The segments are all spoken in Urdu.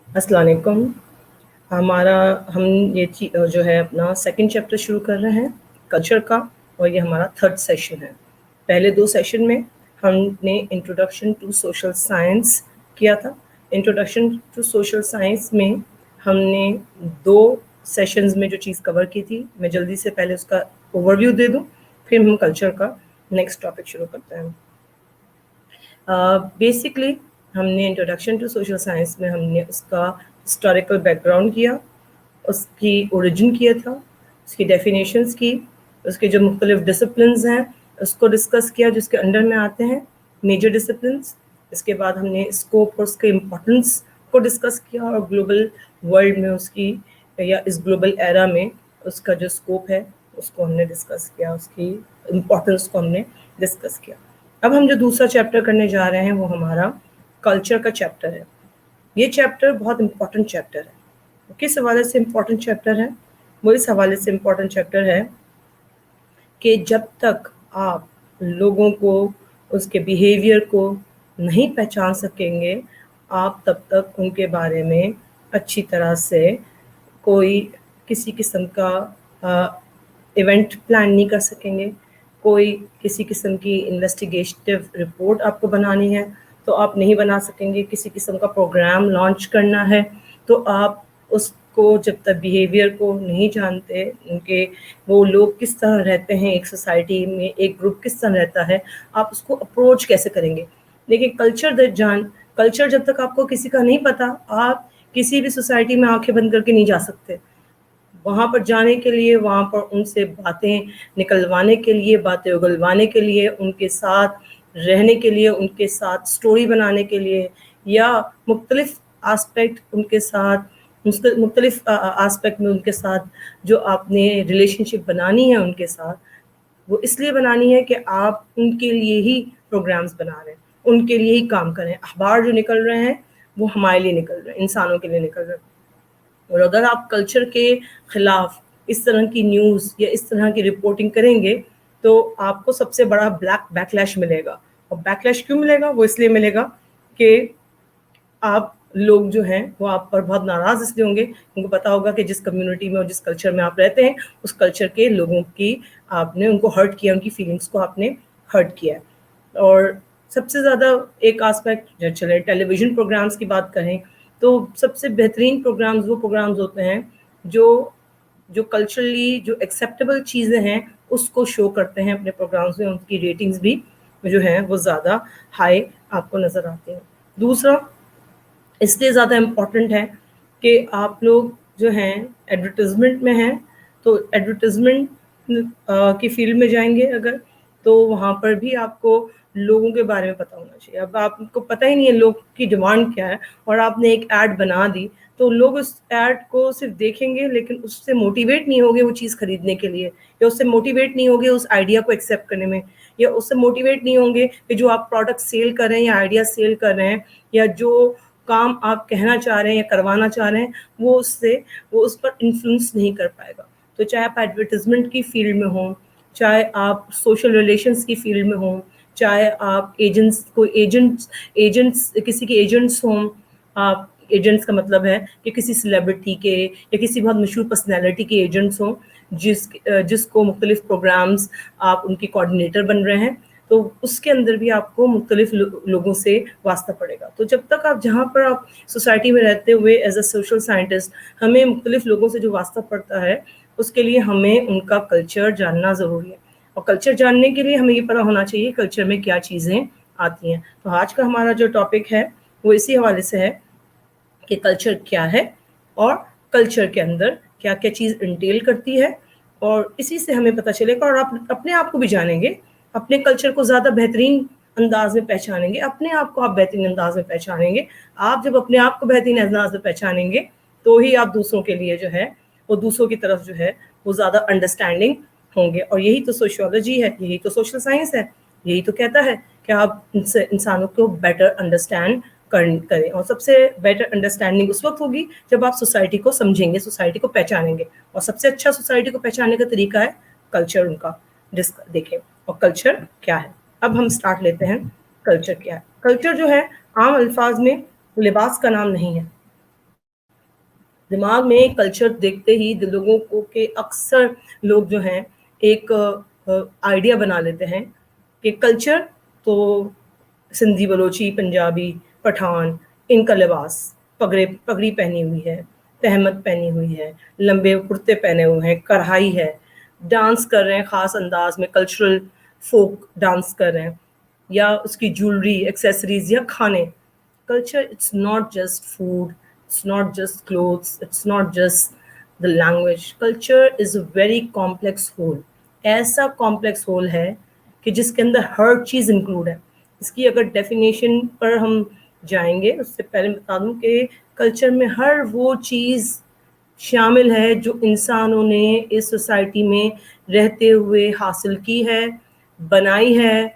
السلام علیکم. ہم جو ہے اپنا سیکنڈ چیپٹر شروع کر رہے ہیں کلچر کا، اور یہ ہمارا تھرڈ سیشن ہے. پہلے 2 سیشن میں ہم نے انٹروڈکشن ٹو سوشل سائنس کیا تھا. انٹروڈکشن ٹو سوشل سائنس میں ہم نے 2 سیشنز میں جو چیز کور کی تھی، میں جلدی سے پہلے اس کا اوور ویو دے دوں، پھر ہم کلچر کا نیکسٹ ٹاپک شروع کرتے ہیں. بیسکلی ہم نے انٹروڈکشن ٹو سوشل سائنس میں ہم نے اس کا ہسٹوریکل بیک گراؤنڈ کیا، اس کی اوریجن کیا تھا، اس کی ڈیفینیشنس کی، اس کے جو مختلف ڈسپلنز ہیں اس کو ڈسکس کیا، جس کے انڈر میں آتے ہیں میجر ڈسپلنس. اس کے بعد ہم نے اسکوپ اور اس کے امپورٹنس کو ڈسکس کیا، اور گلوبل ورلڈ میں اس کی یا اس گلوبل ایرا میں اس کا جو اسکوپ ہے اس کو ہم نے ڈسکس کیا، اس کی امپورٹنس کو ہم نے ڈسکس کیا. اب ہم جو دوسرا چیپٹر کرنے جا رہے ہیں وہ ہمارا کلچر کا چیپٹر ہے. یہ چیپٹر بہت امپورٹنٹ چیپٹر ہے. کس حوالے سے امپورٹنٹ چیپٹر ہے؟ وہ اس حوالے سے امپورٹنٹ چیپٹر ہے کہ جب تک آپ لوگوں کو، اس کے بیہیویئر کو نہیں پہچان سکیں گے، آپ تب تک ان کے بارے میں اچھی طرح سے کوئی کسی قسم کا ایونٹ پلان نہیں کر سکیں گے. کوئی کسی قسم کی انویسٹیگیٹو رپورٹ آپ کو بنانی ہے تو آپ نہیں بنا سکیں گے. کسی قسم کا پروگرام لانچ کرنا ہے تو آپ اس کو جب تک بیہیویئر کو نہیں جانتے، ان کے وہ لوگ کس طرح رہتے ہیں ایک سوسائٹی میں، ایک گروپ کس طرح رہتا ہے، آپ اس کو اپروچ کیسے کریں گے. لیکن کلچر جب تک آپ کو کسی کا نہیں پتا، آپ کسی بھی سوسائٹی میں آنکھیں بند کر کے نہیں جا سکتے. وہاں پر جانے کے لیے، وہاں پر ان سے باتیں نکلوانے کے لیے، باتیں اگلوانے کے لیے، ان کے ساتھ رہنے کے لیے، ان کے ساتھ سٹوری بنانے کے لیے، یا مختلف آسپیکٹ ان کے ساتھ، مختلف آسپیکٹ میں ان کے ساتھ جو آپ نے ریلیشن شپ بنانی ہے ان کے ساتھ، وہ اس لیے بنانی ہے کہ آپ ان کے لیے ہی پروگرامز بنا رہے ہیں، ان کے لیے ہی کام کریں. اخبار جو نکل رہے ہیں وہ ہمارے لیے نکل رہے ہیں، انسانوں کے لیے نکل رہے ہیں. اور اگر آپ کلچر کے خلاف اس طرح کی نیوز یا اس طرح کی رپورٹنگ کریں گے تو آپ کو سب سے بڑا بیکلیش ملے گا. اور بیکلیش کیوں ملے گا؟ وہ اس لیے ملے گا کہ آپ لوگ جو ہیں وہ آپ پر بہت ناراض اس لیے ہوں گے، ان کو پتا ہوگا کہ جس کمیونٹی میں اور جس کلچر میں آپ رہتے ہیں اس کلچر کے لوگوں کی آپ نے ان کو ہرٹ کیا، ان کی فیلنگس کو آپ نے ہرٹ کیا ہے. اور سب سے زیادہ ایک آسپیکٹ، چلے ٹیلی ویژن پروگرامز کی بات کریں تو سب سے بہترین پروگرامز وہ پروگرامز ہوتے ہیں جو کلچرلی جو ایکسیپٹیبل چیزیں ہیں اس کو شو کرتے ہیں اپنے پروگرامز میں. ان کی ریٹنگز بھی جو ہیں وہ زیادہ ہائی آپ کو نظر آتی ہیں. دوسرا اس لیے زیادہ امپورٹنٹ ہے کہ آپ لوگ جو ہیں ایڈورٹیزمنٹ میں ہیں تو ایڈورٹیزمنٹ کی فیلڈ میں جائیں گے اگر، تو وہاں پر بھی آپ کو لوگوں کے بارے میں پتہ ہونا چاہیے. اب آپ کو پتہ ہی نہیں ہے لوگ کی ڈیمانڈ کیا ہے، اور آپ نے ایک ایڈ بنا دی تو لوگ اس ایڈ کو صرف دیکھیں گے لیکن اس سے موٹیویٹ نہیں ہوگے وہ چیز خریدنے کے لیے، یا اس سے موٹیویٹ نہیں ہوگے اس آئیڈیا کو ایکسیپٹ کرنے میں، یا اس سے موٹیویٹ نہیں ہوں گے کہ جو آپ پروڈکٹ سیل کر رہے ہیں یا آئیڈیا سیل کر رہے ہیں یا جو کام آپ کہنا چاہ رہے ہیں یا کروانا چاہ رہے ہیں وہ اس پر انفلوئنس نہیں کر پائے گا. تو چاہے آپ ایڈورٹیزمنٹ کی فیلڈ میں ہوں، چاہے آپ سوشل ریلیشنس کی فیلڈ میں ہوں، چاہے آپ ایجنٹس کسی کے ایجنٹس ہوں. آپ ایجنٹس کا مطلب ہے کہ کسی سیلیبریٹی کے یا کسی بہت مشہور پرسنالٹی کے ایجنٹس ہوں جس کو مختلف پروگرامز آپ ان کی کوآرڈینیٹر بن رہے ہیں، تو اس کے اندر بھی آپ کو مختلف لوگوں سے واسطہ پڑے گا. تو جب تک آپ جہاں پر آپ سوسائٹی میں رہتے ہوئے ایز اے سوشل سائنٹسٹ ہمیں مختلف لوگوں سے جو واسطہ پڑتا ہے اس کے لیے ہمیں ان کا کلچر جاننا ضروری ہے. اور کلچر جاننے کے لیے ہمیں یہ پتہ ہونا چاہیے کلچر میں کیا چیزیں آتی ہیں. تو آج کا ہمارا جو ٹاپک ہے وہ اسی حوالے سے ہے کہ کلچر کیا ہے اور کلچر کے اندر کیا کیا چیز انٹیل کرتی ہے، اور اسی سے ہمیں پتہ چلے گا. اور آپ اپنے آپ کو بھی جانیں گے، اپنے کلچر کو زیادہ بہترین انداز میں پہچانیں گے، اپنے آپ کو آپ بہترین انداز میں پہچانیں گے. آپ جب اپنے آپ کو بہترین انداز میں پہچانیں گے تو ہی آپ دوسروں کے لیے جو ہے وہ دوسروں کی طرف جو ہے وہ زیادہ انڈرسٹینڈنگ ہوں گے. اور یہی تو سوشیولوجی ہے، یہی تو سوشل سائنس ہے، یہی تو کہتا ہے کہ آپ انسانوں کو بیٹر انڈرسٹینڈ کریں. اور سب سے بیٹر انڈرسٹینڈنگ اس وقت ہوگی جب آپ سوسائٹی کو سمجھیں گے، سوسائٹی کو پہچانیں گے. اور سب سے اچھا سوسائٹی کو پہچاننے کا طریقہ ہے کلچر ان کا دیکھیں. اور کلچر کیا ہے؟ اب ہم سٹارٹ لیتے ہیں. کلچر کیا ہے؟ کلچر جو ہے عام الفاظ میں لباس کا نام نہیں ہے. دماغ میں کلچر دیکھتے ہی لوگوں کو کہ اکثر لوگ جو ہیں ایک آئیڈیا بنا لیتے ہیں کہ کلچر تو سندھی بلوچی پنجابی پٹھان ان کا لباس پگڑی پہنی ہوئی ہے، تہمت پہنی ہوئی ہے، لمبے کرتے پہنے ہوئے ہیں، کڑھائی ہے، ڈانس کر رہے ہیں خاص انداز میں، کلچرل فوک ڈانس کر رہے ہیں، یا اس کی جولری ایکسیسریز یا کھانے. Culture, it's not just food, it's not just clothes, it's not just the language. Culture is a very complex whole. ایسا complex whole ہے کہ جس کے اندر ہر چیز انکلوڈ ہے. اس کی اگر ڈیفینیشن پر ہم جائیں گے، اس سے پہلے بتا دوں کہ کلچر میں ہر وہ چیز شامل ہے جو انسانوں نے اس سوسائٹی میں رہتے ہوئے حاصل کی ہے، بنائی ہے،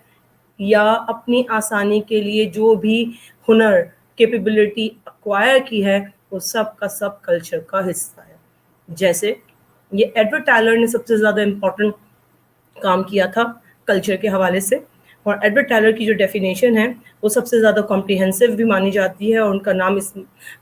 یا اپنی آسانی کے لیے جو بھی ہنر کیپیبلٹی ایکوائر کی ہے، وہ سب کا سب کلچر کا حصہ ہے. جیسے یہ ایڈورڈ ٹائلر نے سب سے زیادہ امپورٹنٹ کام کیا تھا کلچر کے حوالے سے، اور ایڈورڈ ٹائلر کی جو ڈیفینیشن ہے وہ سب سے زیادہ کمپریہنسو بھی مانی جاتی ہے، اور ان کا نام اس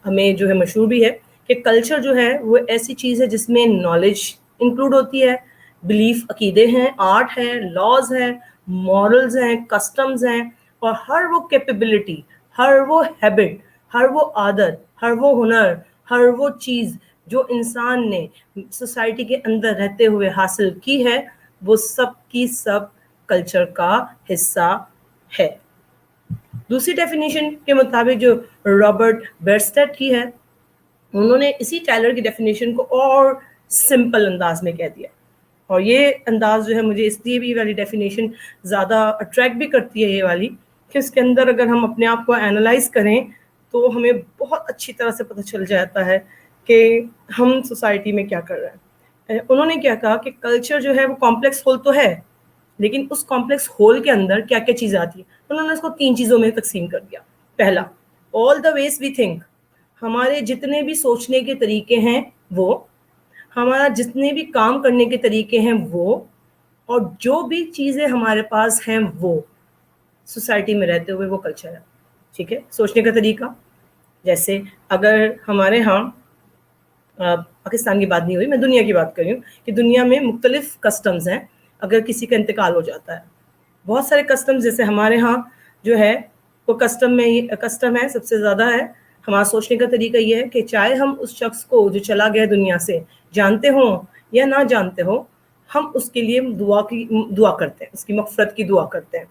ہمیں جو ہے مشہور بھی ہے کہ کلچر جو ہے وہ ایسی چیز ہے جس میں نالج انکلوڈ ہوتی ہے، بلیف عقیدے ہیں، آرٹ ہے، لاز ہیں، مورلز ہیں، کسٹمز ہیں، اور ہر وہ کیپیبلٹی، ہر وہ ہیبٹ، ہر وہ عادت، ہر وہ ہنر، ہر وہ چیز جو انسان نے سوسائٹی کے اندر رہتے ہوئے حاصل کی ہے، وہ سب کی سب کلچر کا حصہ ہے. دوسری ڈیفینیشن کے مطابق جو رابرٹ بیرسٹیٹ کی ہے، انہوں نے اسی ٹائلر کی ڈیفینیشن کو اور سمپل انداز میں کہہ دیا. اور یہ انداز جو ہے مجھے اس لیے بھی والی ڈیفینیشن زیادہ اٹریکٹ بھی کرتی ہے، یہ والی، کہ اس کے اندر اگر ہم اپنے آپ کو اینالائز کریں تو ہمیں بہت اچھی طرح سے پتہ چل جاتا ہے کہ ہم سوسائٹی میں کیا کر رہے ہیں. انہوں نے کیا کہا کہ کلچر جو ہے وہ کمپلیکس ہول تو ہے، لیکن اس کمپلیکس ہول کے اندر کیا کیا چیزیں آتی ہیں. انہوں نے اس کو 3 چیزوں میں تقسیم کر دیا. پہلا، آل دا ویز وی تھنک، ہمارے جتنے بھی سوچنے کے طریقے ہیں وہ، ہمارا جتنے بھی کام کرنے کے طریقے ہیں وہ، اور جو بھی چیزیں ہمارے پاس ہیں وہ سوسائٹی میں رہتے ہوئے وہ کلچر ہے. ٹھیک ہے، سوچنے کا طریقہ، جیسے اگر ہمارے ہاں پاکستان کی بات نہیں ہوئی، میں دنیا کی بات کر رہی ہوں کہ دنیا میں مختلف کسٹمز ہیں. اگر کسی کا انتقال ہو جاتا ہے، بہت سارے کسٹمز، جیسے ہمارے ہاں جو ہے وہ کسٹم ہے سب سے زیادہ ہے. ہمارا سوچنے کا طریقہ یہ ہے کہ چاہے ہم اس شخص کو جو چلا گیا دنیا سے جانتے ہوں یا نہ جانتے ہوں، ہم اس کے لیے دعا کرتے ہیں، اس کی مغفرت کی دعا کرتے ہیں.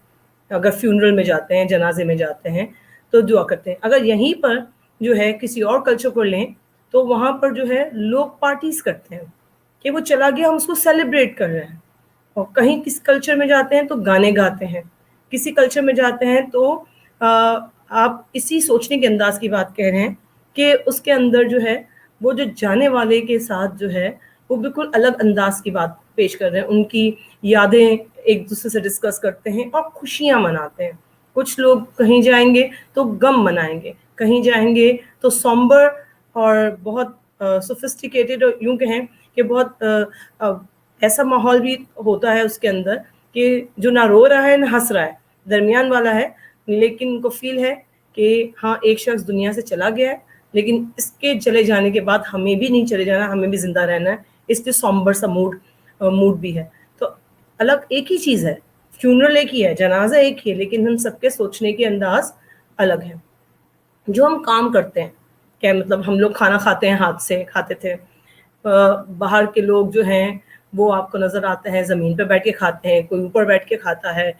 اگر فیونرل میں جاتے ہیں، جنازے میں جاتے ہیں تو دعا کرتے ہیں. اگر یہیں پر جو ہے کسی اور کلچر کو لیں تو وہاں پر جو ہے لوگ پارٹیز کرتے ہیں کہ وہ چلا گیا، ہم اس کو سیلیبریٹ کر رہے ہیں. اور کہیں کسی کلچر میں جاتے ہیں تو گانے گاتے ہیں، کسی کلچر میں جاتے ہیں تو آپ اسی سوچنے کے انداز کی بات کہہ رہے ہیں کہ اس کے اندر جو ہے وہ جو جانے والے کے ساتھ جو ہے وہ بالکل الگ انداز کی بات پیش کر رہے ہیں، ان کی یادیں ایک دوسرے سے ڈسکس کرتے ہیں اور خوشیاں مناتے ہیں. کچھ لوگ کہیں جائیں گے تو غم منائیں گے، کہیں جائیں گے تو سومبر اور بہت سوفسٹیکیٹڈ، اور یوں کہیں کہ بہت ایسا ماحول بھی ہوتا ہے اس کے اندر کہ جو نہ رو رہا ہے نہ ہنس رہا ہے، درمیان والا ہے، لیکن ان کو فیل ہے کہ ہاں ایک شخص دنیا سے چلا گیا ہے، لیکن اس کے چلے جانے کے بعد ہمیں بھی نہیں چلے جانا، ہمیں بھی زندہ رہنا ہے. اس لیے سومبر سا موڈ بھی ہے. تو الگ ایک ہی چیز ہے، فیونرل ایک ہی ہے، جنازہ ایک ہی ہے، لیکن ہم سب کے سوچنے کے انداز الگ ہیں. جو ہم کام کرتے ہیں، کیا مطلب ہم لوگ کھانا کھاتے ہیں، ہاتھ سے کھاتے تھے. باہر کے لوگ جو ہیں وہ آپ کو نظر آتے ہیں زمین پہ بیٹھ کے کھاتے ہیں، کوئی اوپر بیٹھ کے کھاتا ہے.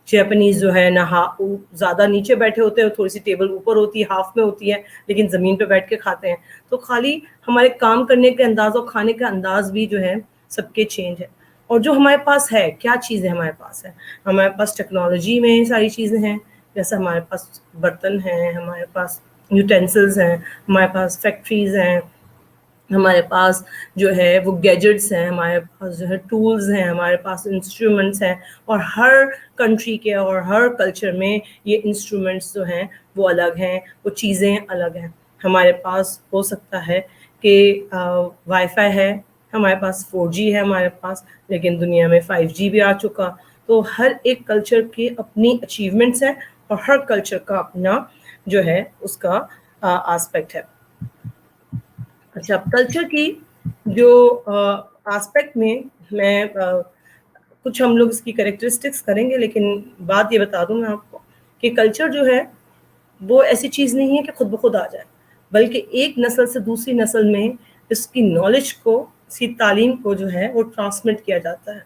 جیپنیز جو ہے نہ زیادہ نیچے بیٹھے ہوتے ہیں، تھوڑی سی ٹیبل اوپر ہوتی ہے، ہاف میں ہوتی ہے، لیکن زمین پہ بیٹھ کے کھاتے ہیں. تو خالی ہمارے کام کرنے کے انداز اور کھانے کا انداز بھی جو ہے سب کے چینج ہے. اور جو ہمارے پاس ہے، کیا چیزیں ہمارے پاس ہے، ہمارے پاس ٹیکنالوجی میں ساری چیزیں ہیں، جیسے ہمارے پاس برتن ہیں، ہمارے پاس یوٹینسلز ہیں، ہمارے پاس فیکٹریز ہیں، ہمارے پاس جو ہے وہ گیجٹس ہیں، ہمارے پاس جو ہے ٹولز ہیں، ہمارے پاس انسٹرومنٹس ہیں. اور ہر کنٹری کے اور ہر کلچر میں یہ انسٹرومنٹس جو ہیں وہ الگ ہیں، وہ چیزیں الگ ہیں. ہمارے پاس ہو سکتا ہے کہ وائی فائی ہے، ہمارے پاس 4G ہے ہمارے پاس، لیکن دنیا میں 5G بھی آ چکا. تو ہر ایک کلچر کی اپنی اچیومنٹس ہیں، اور ہر کلچر کا اپنا جو ہے اس کا آسپیکٹ ہے. اچھا، کلچر کی جو آسپیکٹ میں میں کچھ ہم لوگ اس کی کریکٹرسٹکس کریں گے، لیکن بات یہ بتا دوں میں آپ کو کہ کلچر جو ہے وہ ایسی چیز نہیں ہے کہ خود بخود آ جائے، بلکہ ایک نسل سے دوسری نسل میں اس کی نالج کو، اس کی تعلیم کو جو ہے وہ ٹرانسمٹ کیا جاتا ہے.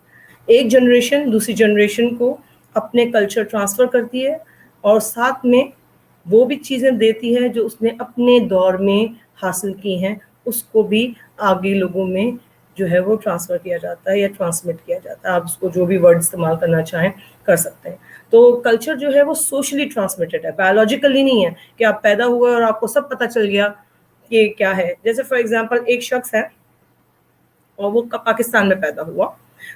ایک جنریشن دوسری جنریشن کو اپنے کلچر ٹرانسفر کرتی ہے، اور ساتھ میں وہ بھی چیزیں دیتی ہے جو اس نے اپنے دور میں حاصل کی ہیں، اس کو بھی آگے لوگوں میں جو ہے وہ ٹرانسفر کیا جاتا ہے یا ٹرانسمٹ کیا جاتا ہے. آپ اس کو جو بھی ورڈ استعمال کرنا چاہیں کر سکتے ہیں. تو کلچر جو ہے وہ سوشلی ٹرانسمیٹڈ ہے، بایولوجیکلی نہیں ہے کہ آپ پیدا ہوئے اور آپ کو سب پتہ چل گیا کہ کیا ہے. جیسے فار ایگزامپل ایک شخص ہے اور وہ پاکستان میں پیدا ہوا،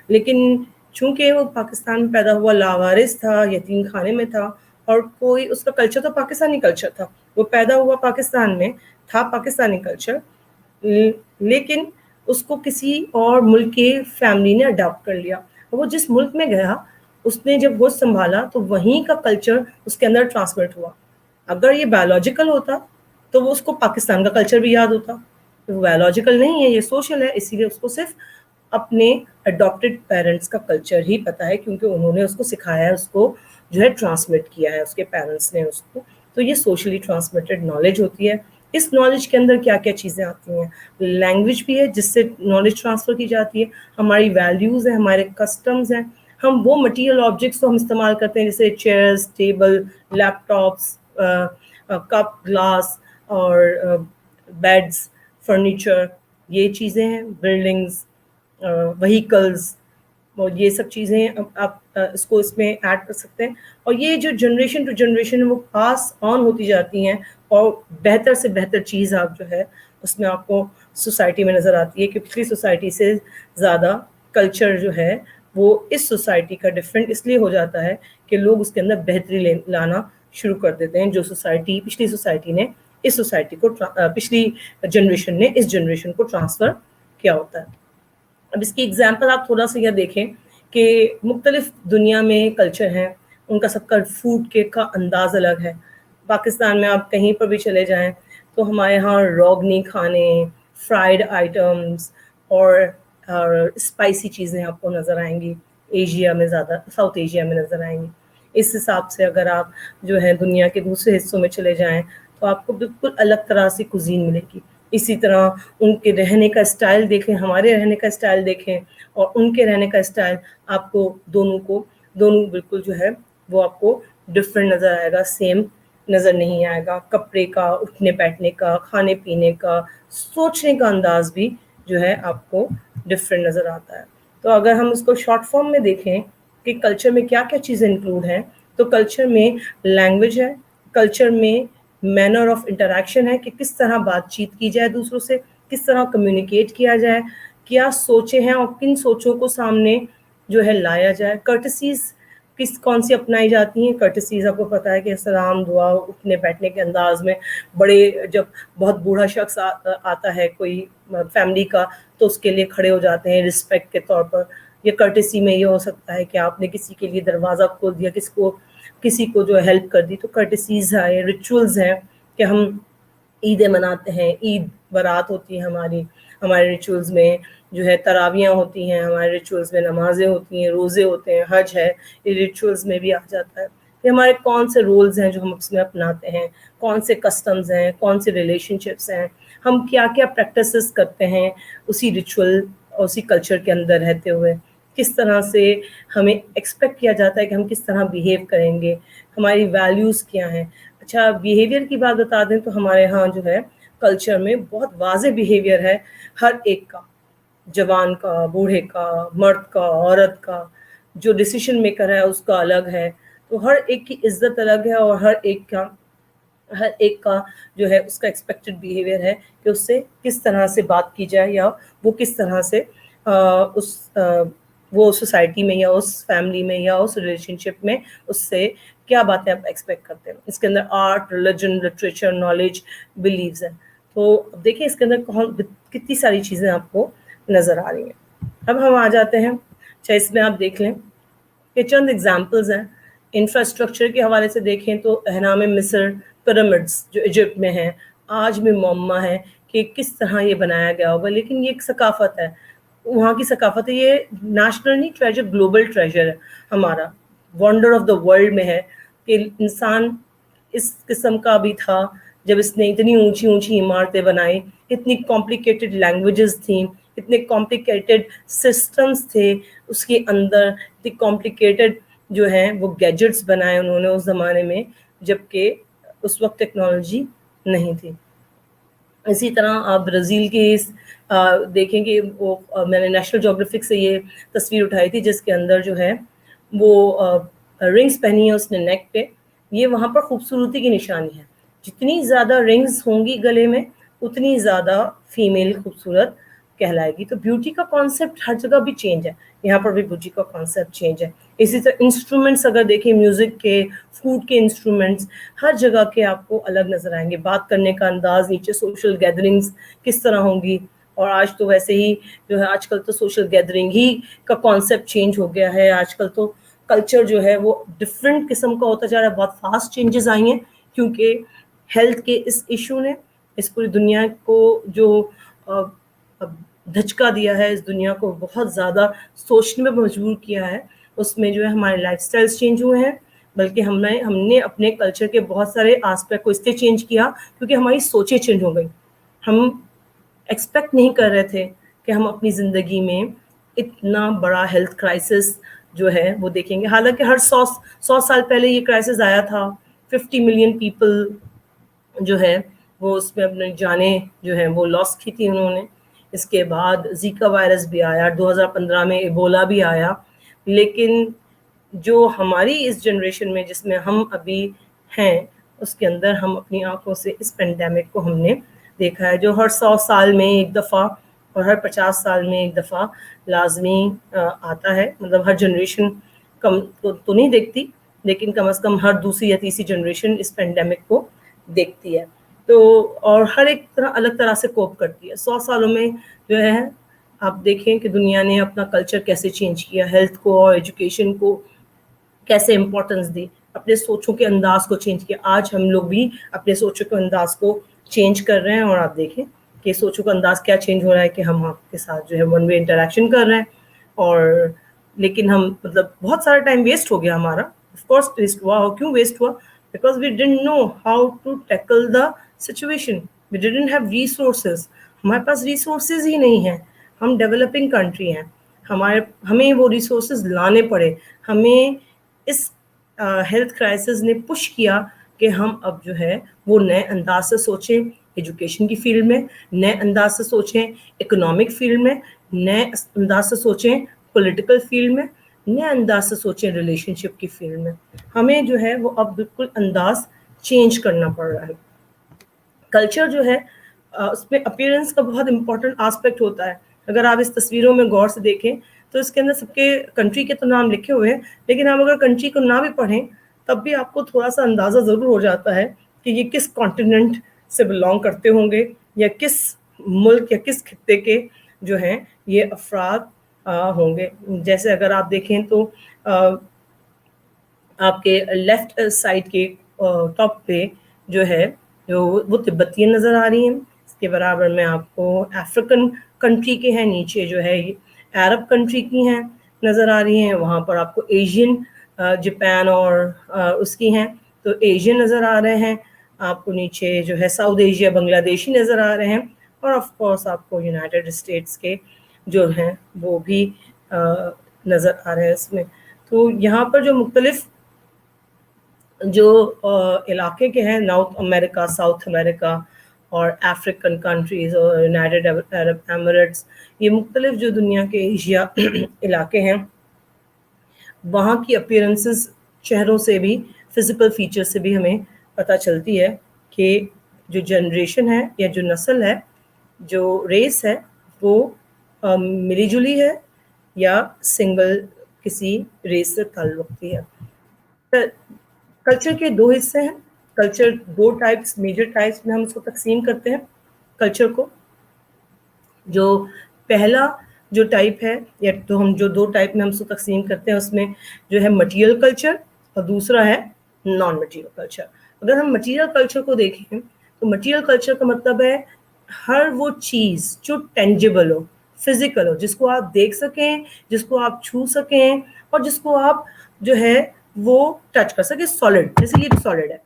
لیکن چونکہ وہ پاکستان میں پیدا ہوا، لاوارث تھا، یتیم خانے میں تھا، اور کوئی اس کا کلچر تو پاکستانی کلچر تھا، وہ پیدا ہوا پاکستان میں، تھا پاکستانی کلچر، لیکن اس کو کسی اور ملک کے فیملی نے اڈاپٹ کر لیا. وہ جس ملک میں گیا اس نے جب وہ سنبھالا تو وہیں کا کلچر اس کے اندر ٹرانسمٹ ہوا. اگر یہ بایولوجیکل ہوتا تو وہ اس کو پاکستان کا کلچر بھی یاد ہوتا. وہ بایولوجیکل نہیں ہے، یہ سوشل ہے، اسی لیے اس کو صرف اپنے اڈاپٹیڈ پیرنٹس کا کلچر ہی پتہ ہے، کیونکہ انہوں نے اس کو سکھایا ہے، اس کو جو ہے ٹرانسمٹ کیا ہے اس کے پیرنٹس نے اس کو. تو یہ سوشلی ٹرانسمیٹڈ نالج ہوتی ہے. اس نالج کے اندر کیا کیا چیزیں آتی ہیں؟ لینگویج بھی ہے جس سے نالج ٹرانسفر کی جاتی ہے، ہماری ویلیوز ہیں، ہمارے کسٹمز ہیں، ہم وہ مٹیریل آبجیکٹس تو ہم استعمال کرتے ہیں جیسے چیئرز، ٹیبل، لیپ ٹاپس، کپ، گلاس اور بیڈز، فرنیچر، یہ چیزیں ہیں، بلڈنگز، وہیکلز، اور یہ سب چیزیں آپ اس کو اس میں ایڈ کر سکتے ہیں. اور یہ جو جنریشن ٹو جنریشن وہ پاس آن ہوتی جاتی ہیں، اور بہتر سے بہتر چیز آپ جو ہے اس میں آپ کو سوسائٹی میں نظر آتی ہے کہ پچھلی سوسائٹی سے زیادہ کلچر جو ہے وہ اس سوسائٹی کا ڈفرینٹ اس لیے ہو جاتا ہے کہ لوگ اس کے اندر بہتری لانا شروع کر دیتے ہیں. جو سوسائٹی پچھلی سوسائٹی نے اس سوسائٹی کو پچھلی جنریشن نے اس جنریشن کو ٹرانسفر کیا ہوتا ہے. اب اس کی ایگزامپل آپ تھوڑا سا یہ دیکھیں کہ مختلف دنیا میں کلچر ہیں، ان کا سب کا فوڈ کے کا انداز الگ ہے. پاکستان میں آپ کہیں پر بھی چلے جائیں تو ہمارے یہاں روگنی کھانے، فرائیڈ آئٹمس اور اسپائسی چیزیں آپ کو نظر آئیں گی. ایشیا میں زیادہ، ساؤتھ ایشیا میں نظر آئیں گی. اس حساب سے اگر آپ جو ہے دنیا کے دوسرے حصوں میں چلے جائیں تو آپ کو بالکل الگ طرح سے کوزین ملے گی. اسی طرح ان کے رہنے کا اسٹائل دیکھیں، ہمارے رہنے کا اسٹائل دیکھیں، اور ان کے رہنے کا اسٹائل آپ کو دونوں بالکل جو ہے وہ آپ کو ڈفرینٹ نظر آئے گا، سیم نظر نہیں آئے گا. کپڑے کا، اٹھنے بیٹھنے کا، کھانے پینے کا، سوچنے کا انداز بھی جو ہے آپ کو ڈفرینٹ نظر آتا ہے. تو اگر ہم اس کو شارٹ فارم میں دیکھیں کہ کلچر میں کیا کیا چیزیں انکلوڈ ہیں، تو کلچر میں لینگویج ہے، کلچر میں مینر آف انٹریکشن ہے کہ کس طرح بات چیت کی جائے دوسروں سے، کس طرح کمیونیکیٹ کیا جائے، کیا سوچیں ہیں اور کن سوچوں کو سامنے جو ہے لایا جائے. کرٹسیز کون سی اپنائی جاتی ہیں؟ کرٹسیز آپ کو پتہ ہے کہ سلام، دعا، اٹھنے بیٹھنے کے انداز میں، بڑے جب بہت بوڑھا شخص آتا ہے کوئی فیملی کا تو اس کے لیے کھڑے ہو جاتے ہیں رسپیکٹ کے طور پر. یہ کرٹسی میں یہ ہو سکتا ہے کہ آپ نے کسی کے لیے دروازہ کھول دیا، کسی کو جو ہیلپ کر دی. تو کرٹسیز ہیں، ریچولز ہیں کہ ہم عیدیں مناتے ہیں، عید برات ہوتی ہے ہمارے ریچولز میں، جو ہے تراویاں ہوتی ہیں ہمارے ریچولز میں، نمازیں ہوتی ہیں، روزے ہوتے ہیں، حج ہے، یہ ریچولز میں بھی آ جاتا ہے. کہ ہمارے کون سے رولز ہیں جو ہم اس میں اپناتے ہیں، کون سے کسٹمز ہیں، کون سے ریلیشن شپس ہیں، ہم کیا کیا پریکٹسز کرتے ہیں اسی ریچول اور اسی کلچر کے اندر رہتے ہوئے، کس طرح سے ہمیں ایکسپیکٹ کیا جاتا ہے کہ ہم کس طرح بیہیو کریں گے، ہماری ویلیوز کیا ہیں. اچھا، بیہیویئر کی بات بتا دیں تو ہمارے ہاں جو ہے کلچر میں بہت واضح بیہیویئر ہے ہر ایک کا، جوان کا، بوڑھے کا، مرد کا، عورت کا، جو ڈیسیشن میکر ہے اس کا الگ ہے. تو ہر ایک کی عزت الگ ہے، اور ہر ایک کا جو ہے اس کا ایکسپیکٹڈ بیہیویئر ہے کہ اس سے کس طرح سے بات کی جائے، یا وہ کس طرح سے وہ سوسائٹی میں یا اس فیملی میں یا اس ریلیشن شپ میں اس سے کیا باتیں آپ ایکسپیکٹ کرتے ہیں. اس کے اندر art, religion, literature, knowledge, beliefs ہیں. تو اب دیکھیں اس کے اندر کتنی ساری چیزیں آپ کو نظر آ رہی ہیں. اب ہم آ جاتے ہیں، چاہے اس میں آپ دیکھ لیں کہ چند ایگزامپلز ہیں. انفراسٹرکچر کے حوالے سے دیکھیں تو اہرام مصر، پیرامڈس جو ایجپٹ میں ہیں، آج بھی معمہ ہے کہ کہ کس طرح یہ بنایا گیا ہوگا، لیکن یہ ایک ثقافت ہے، وہاں کی ثقافت ہے، یہ نیشنل نہیں ٹریجر، گلوبل ٹریجر ہے ہمارا، ونڈر آف دا ورلڈ میں ہے کہ انسان اس قسم کا بھی تھا جب اس نے اتنی اونچی اونچی عمارتیں بنائی، اتنی کمپلیکیٹڈ لینگویجز تھیں، اتنے کمپلیکیٹڈ سسٹمز تھے اس کے اندر، اتنی کمپلیکیٹڈ جو ہیں وہ گیجٹس بنائے انہوں نے اس زمانے میں، جبکہ اس وقت ٹیکنالوجی نہیں تھی. اسی طرح آپ برازیل کے دیکھیں کہ وہ میں نے نیشنل جیوگرافک سے یہ تصویر اٹھائی تھی جس کے اندر جو ہے وہ رنگز پہنی ہے اس نے نیک پہ، یہ وہاں پر خوبصورتی کی نشانی ہے. جتنی زیادہ رنگز ہوں گی گلے میں اتنی زیادہ فیمیل خوبصورت کہلائے گی. تو بیوٹی کا کانسیپٹ ہر جگہ بھی چینج ہے، یہاں پر بھی بیوٹی کا کانسیپٹ چینج ہے. اسی طرح انسٹرومنٹس اگر دیکھیں، میوزک کے، فوڈ کے انسٹرومنٹس ہر جگہ کے آپ کو الگ نظر آئیں گے. بات کرنے کا انداز، نیچے سوشل گیدرنگز کس طرح ہوں گی، اور آج تو ویسے ہی جو ہے آج کل تو سوشل گیدرنگ ہی کا کانسیپٹ چینج ہو گیا ہے. آج کل تو کلچر جو ہے وہ ڈفرینٹ قسم کا ہوتا جا رہا ہے، بہت فاسٹ چینجز آئی ہیں کیونکہ ہیلتھ کے اس ایشو نے اس پوری دنیا کو جو دھچکا دیا ہے، اس دنیا کو بہت زیادہ سوچنے میں مجبور کیا ہے. اس میں جو ہے ہمارے لائف سٹائلز چینج ہوئے ہیں، بلکہ ہم نے اپنے کلچر کے بہت سارے آسپیکٹ کو اس لیے چینج کیا کیونکہ ہماری سوچیں چینج ہو گئی. ہم ایکسپیکٹ نہیں کر رہے تھے کہ ہم اپنی زندگی میں اتنا بڑا ہیلتھ کرائسس جو ہے وہ دیکھیں گے. حالانکہ ہر 100 سال پہلے یہ کرائسس آیا تھا. 50 ملین پیپل جو ہے وہ اس میں اپنی جانیں جو ہیں وہ لاس کی تھی انہوں نے. اس کے بعد زیکا وائرس بھی آیا، 2015 میں ایبولا بھی آیا. لیکن جو ہماری اس جنریشن میں جس میں ہم ابھی ہیں اس کے اندر ہم اپنی آنکھوں سے اس پینڈیمک کو ہم نے دیکھا ہے، جو ہر 100 سال میں ایک دفعہ اور ہر 50 سال میں ایک دفعہ لازمی آتا ہے. مطلب ہر جنریشن کم تو نہیں دیکھتی، لیکن کم از کم ہر دوسری یا تیسری جنریشن اس پینڈیمک کو دیکھتی ہے. تو اور ہر ایک طرح الگ طرح سے کوپ کرتی ہے. 100 سالوں میں جو ہے آپ دیکھیں کہ دنیا نے اپنا کلچر کیسے چینج کیا، ہیلتھ کو اور ایجوکیشن کو کیسے امپورٹنس دی، اپنے سوچوں کے انداز کو چینج کیا. آج ہم لوگ بھی اپنے سوچوں کے انداز کو چینج کر رہے ہیں، اور آپ دیکھیں کہ سوچوں کا انداز کیا چینج ہو رہا ہے کہ ہم آپ کے ساتھ جو ہے ون وے انٹریکشن کر رہے ہیں. اور لیکن ہم مطلب بہت سارا ٹائم ویسٹ ہو گیا ہمارا. آف کورس ویسٹ ہوا. اور کیوں ویسٹ ہوا؟ Because we didn't know how to tackle the situation. We didn't have resources. ہمارے پاس ریسورسز ہی نہیں ہیں. ہم ڈیولپنگ کنٹری ہیں، ہمیں وہ ریسورسز لانے پڑے. ہمیں اس ہیلتھ کرائسس نے پش کیا کہ ہم اب جو ہے وہ نئے انداز سے سوچیں ایجوکیشن کی فیلڈ میں، نئے انداز سے سوچیں اکنامک فیلڈ میں، نئے انداز سے سوچیں پولیٹیکل فیلڈ میں، نئے انداز سے سوچیں ریلیشن شپ کی فیلڈ میں. ہمیں جو ہے وہ اب بالکل انداز چینج کرنا پڑ رہا ہے. کلچر جو ہے اس میں اپیرنس کا بہت امپورٹنٹ آسپیکٹ ہوتا ہے. اگر آپ اس تصویروں میں غور سے دیکھیں تو اس کے اندر سب کے کنٹری کے تو نام لکھے ہوئے ہیں، لیکن آپ اگر کنٹری کو نہ بھی پڑھیں تب بھی آپ کو تھوڑا سا اندازہ ضرور ہو جاتا ہے کہ یہ کس کانٹیننٹ سے بلانگ کرتے ہوں گے، یا کس ملک یا کس خطے کے جو ہیں یہ افراد ہوں گے. جیسے اگر آپ دیکھیں تو آپ کے لیفٹ سائڈ کے ٹاپ پہ جو ہے وہ تبتین نظر آ رہی ہیں. اس کے برابر میں آپ کو افریقن کنٹری کے ہیں، نیچے جو ہے عرب کنٹری کی ہیں نظر آ رہی ہیں. وہاں پر آپ کو ایشین جاپان اور اس کی ہیں تو ایشین نظر آ رہے ہیں. آپ کو نیچے جو ہے ساؤتھ ایشیا بنگلہ دیشی نظر آ رہے ہیں. اور آف کورس آپ کو یونائٹیڈ اسٹیٹس کے جو ہیں وہ بھی نظر آ رہے ہیں اس میں. تو یہاں پر جو مختلف جو علاقے کے ہیں، نارتھ امریکہ، ساؤتھ امریکہ اور افریقن کنٹریز اور یونائٹیڈ عرب ایمریٹس، یہ مختلف جو دنیا کے ایشیا علاقے ہیں، وہاں کی اپیرنسز چہروں سے بھی، فزیکل فیچر سے بھی ہمیں پتہ چلتی ہے کہ جو جنریشن ہے یا جو نسل ہے، جو ریس ہے، وہ ملی جلی ہے یا سنگل کسی ریس سے تعلق رکھتی ہے. کلچر کے دو حصے ہیں. کلچر دو ٹائپس، میجر ٹائپس میں ہم اس کو تقسیم کرتے ہیں کلچر کو. جو پہلا جو ٹائپ ہے یا تو ہم جو دو ٹائپ میں ہم اس کو تقسیم کرتے ہیں، اس میں جو ہے مٹیریل کلچر اور دوسرا ہے نان مٹیریل کلچر. اگر ہم مٹیریل کلچر کو دیکھیں تو مٹیریل کلچر کا مطلب ہے ہر وہ چیز جو ٹینجیبل ہو, فزیکل ہو, جس کو آپ دیکھ سکیں, جس کو آپ چھو سکیں, اور جس کو آپ جو ہے وہ ٹچ کر سکیں, سالڈ, جیسے یہ سالڈ ہے,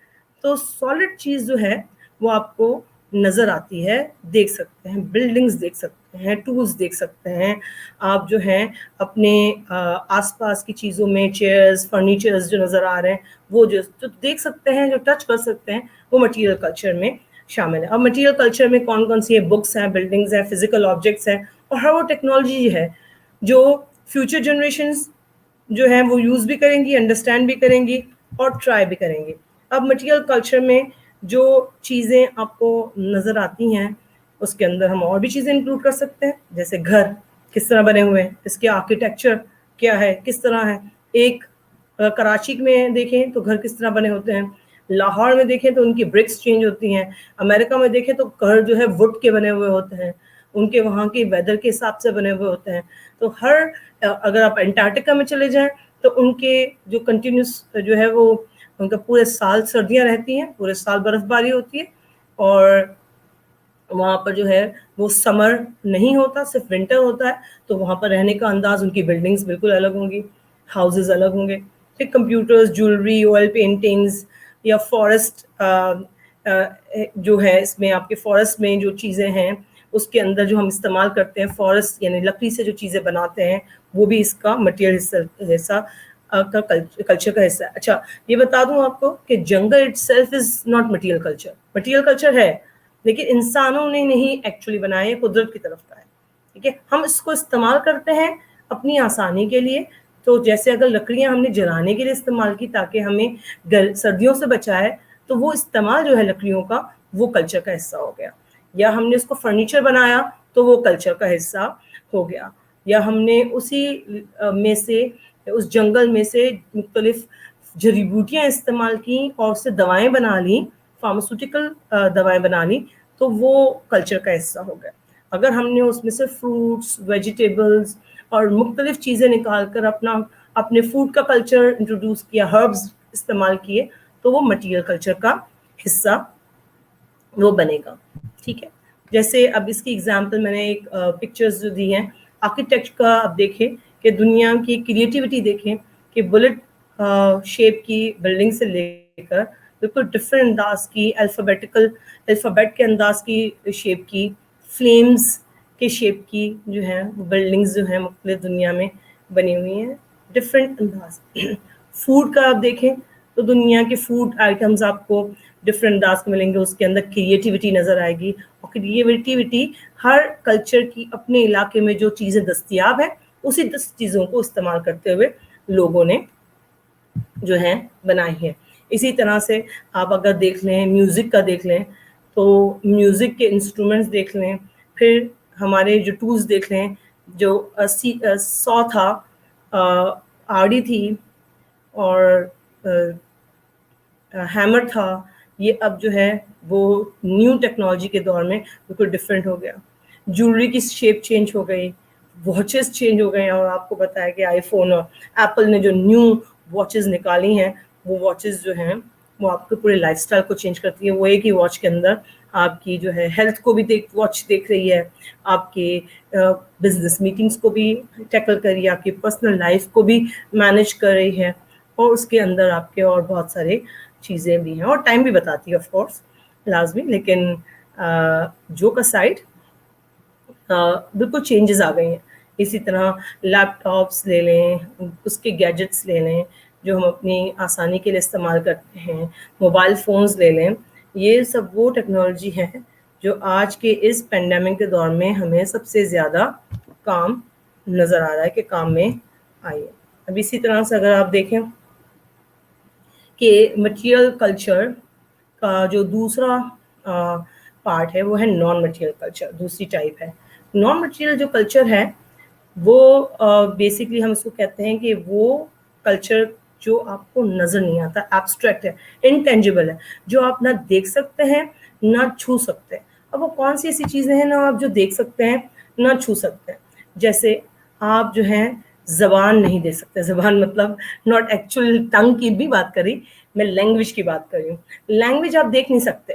تو سالڈ چیز جو ہے وہ آپ کو نظر آتی ہے, دیکھ سکتے ہیں, بلڈنگز دیکھ سکتے ہیں, ٹولز دیکھ سکتے ہیں, آپ جو ہیں اپنے آس پاس کی چیزوں میں چیئرز, فرنیچرز جو نظر آ رہے ہیں وہ جو دیکھ سکتے ہیں, جو ٹچ کر سکتے ہیں, وہ مٹیریل کلچر میں شامل ہے. اب مٹیریل کلچر میں کون کون سی ہے؟ بکس ہیں, بلڈنگز ہیں, فزیکل آبجیکٹس ہیں, اور ہر وہ ٹیکنالوجی ہے جو فیوچر جنریشنز جو ہیں وہ یوز بھی کریں گی, انڈرسٹینڈ بھی کریں گی, اور ٹرائی بھی کریں گی. اب مٹیریل کلچر میں جو چیزیں آپ کو نظر آتی ہیں اس کے اندر ہم اور بھی چیزیں انکلوڈ کر سکتے ہیں, جیسے گھر کس طرح بنے ہوئے ہیں, اس کے آرکیٹیکچر کیا ہے, کس طرح ہے. ایک کراچی میں دیکھیں تو گھر کس طرح بنے ہوتے ہیں, لاہور میں دیکھیں تو ان کی برکس چینج ہوتی ہیں, امریکہ میں دیکھیں تو گھر جو ہے وڈ کے بنے ہوئے ہوتے ہیں, ان کے وہاں کے ویدر کے حساب سے بنے ہوئے ہوتے ہیں. تو اگر آپ انٹارکٹیکا میں چلے جائیں تو ان کے جو کنٹینیوس جو ہے وہ ان کا پورے سال سردیاں رہتی ہیں, پورے سال برف باری ہوتی ہے, اور وہاں پر جو ہے وہ سمر نہیں ہوتا, صرف ونٹر ہوتا ہے. تو وہاں پر رہنے کا انداز, ان کی بلڈنگز بالکل الگ ہوں گی, ہاؤسز الگ ہوں گے. پھر کمپیوٹرز, جیولری, آئل پینٹنگز, یا فارسٹ جو ہے اس میں آپ کے فارسٹ میں جو چیزیں ہیں اس کے اندر جو ہم استعمال کرتے ہیں, فارسٹ یعنی لکڑی سے جو چیزیں بناتے ہیں, وہ بھی اس کا مٹیریل حصہ کا کلچر کا حصہ ہے. اچھا یہ بتا دوں آپ کو کہ جنگل it self is not material culture. Material culture ہے لیکن انسانوں نے نہیں ایکچولی بنایا ہے, قدرت کی طرف کا ہے. ٹھیک ہے, ہم اس کو استعمال کرتے ہیں اپنی آسانی کے لیے. تو جیسے اگر لکڑیاں ہم نے جلانے کے لیے استعمال کی تاکہ ہمیں سردیوں سے بچائے, تو وہ استعمال جو ہے لکڑیوں کا وہ کلچر کا حصہ ہو گیا. یا ہم نے اس کو فرنیچر بنایا تو وہ کلچر کا حصہ ہو گیا. یا ہم نے اسی میں سے, اس جنگل میں سے مختلف جڑی بوٹیاں استعمال کی اور اس سے دوائیں بنا لیں, فارماسیوٹیکل دوائیں بنا لیں, تو وہ کلچر کا حصہ ہو گیا. اگر ہم نے اس میں سے فروٹس, ویجیٹیبلز اور مختلف چیزیں نکال کر اپنے فوڈ کا کلچر انٹروڈیوس کیا, ہربز استعمال کیے, تو وہ مٹیریل کلچر کا حصہ وہ بنے گا. ٹھیک ہے, جیسے اب اس کی ایگزامپل میں نے ایک پکچرز جو دی ہیں آرکیٹیکٹ کا, اب دیکھیں کہ دنیا کی کریٹیوٹی دیکھیں کہ بلٹ شیپ کی بلڈنگ سے لے کر بالکل ڈفرینٹ انداز کی الفابیٹ کے انداز کی شیپ کی, فلیمز کے شیپ کی جو ہیں بلڈنگز جو ہیں مختلف دنیا میں بنی ہوئی ہیں, ڈفرینٹ انداز. فوڈ کا آپ دیکھیں تو دنیا کے فوڈ آئٹمز آپ کو ڈفرینٹ انداز کے ملیں گے, اس کے اندر کریٹیوٹی نظر آئے گی. اور کریٹیوٹی ہر کلچر کی اپنے علاقے میں جو چیزیں دستیاب ہیں اسی چیزوں کو استعمال کرتے ہوئے لوگوں نے جو ہیں بنائی ہیں. اسی طرح سے آپ اگر دیکھ لیں میوزک کا دیکھ لیں تو میوزک کے انسٹرومنٹس دیکھ لیں, پھر ہمارے جو ٹولز دیکھ لیں, جو سو تھا, آڑی تھی, اور ہیمر تھا, یہ اب جو ہے وہ نیو ٹیکنالوجی کے دور میں بالکل ڈفرینٹ ہو گیا. جیولری کی شیپ چینج ہو گئی, واچز چینج ہو گئے ہیں, اور آپ کو پتہ ہے کہ آئی فون اور ایپل نے جو نیو واچز نکالی ہیں, وہ واچز جو ہیں وہ آپ کے پورے لائف اسٹائل کو چینج کرتی ہے. وہ ایک ہی واچ کے اندر آپ کی جو ہے ہیلتھ کو بھی واچ دیکھ رہی ہے, آپ کے بزنس میٹنگس کو بھی ٹیکل کر رہی ہے, آپ کی پرسنل لائف کو بھی مینیج کر رہی ہے, اور اس کے اندر آپ کے اور بہت سارے چیزیں بھی ہیں, اور ٹائم بھی بتاتی ہے آف کورس لازمی. لیکن جو کا سائڈ بالکل چینجز آ گئی ہیں. اسی طرح لیپ ٹاپس لے لیں, اس کے گیجٹس لے لیں جو ہم اپنی آسانی کے لیے استعمال کرتے ہیں, موبائل فونز لے لیں, یہ سب وہ ٹیکنالوجی ہے جو آج کے اس پینڈیمک کے دور میں ہمیں سب سے زیادہ کام نظر آ رہا ہے کہ کام میں آئی ہے. اب اسی طرح سے اگر آپ دیکھیں کہ مٹیریل کلچر کا جو دوسرا پارٹ ہے وہ ہے نان مٹیریل کلچر, دوسری ٹائپ ہے. نان مٹیریل جو کلچر ہے وہ بیسکلی ہم اس کو کہتے ہیں کہ وہ کلچر جو آپ کو نظر نہیں آتا, ایبسٹریکٹ ہے, انٹینجیبل ہے, جو آپ نہ دیکھ سکتے ہیں نہ چھو سکتے ہیں. اب وہ کون سی ایسی چیزیں ہیں نہ آپ جو دیکھ سکتے ہیں نہ چھو سکتے ہیں. جیسے آپ جو ہیں زبان نہیں دے سکتے, زبان مطلب ناٹ ایکچوئل ٹنگ کی بھی بات کری, میں لینگویج کی بات کر رہی ہوں. لینگویج آپ دیکھ نہیں سکتے,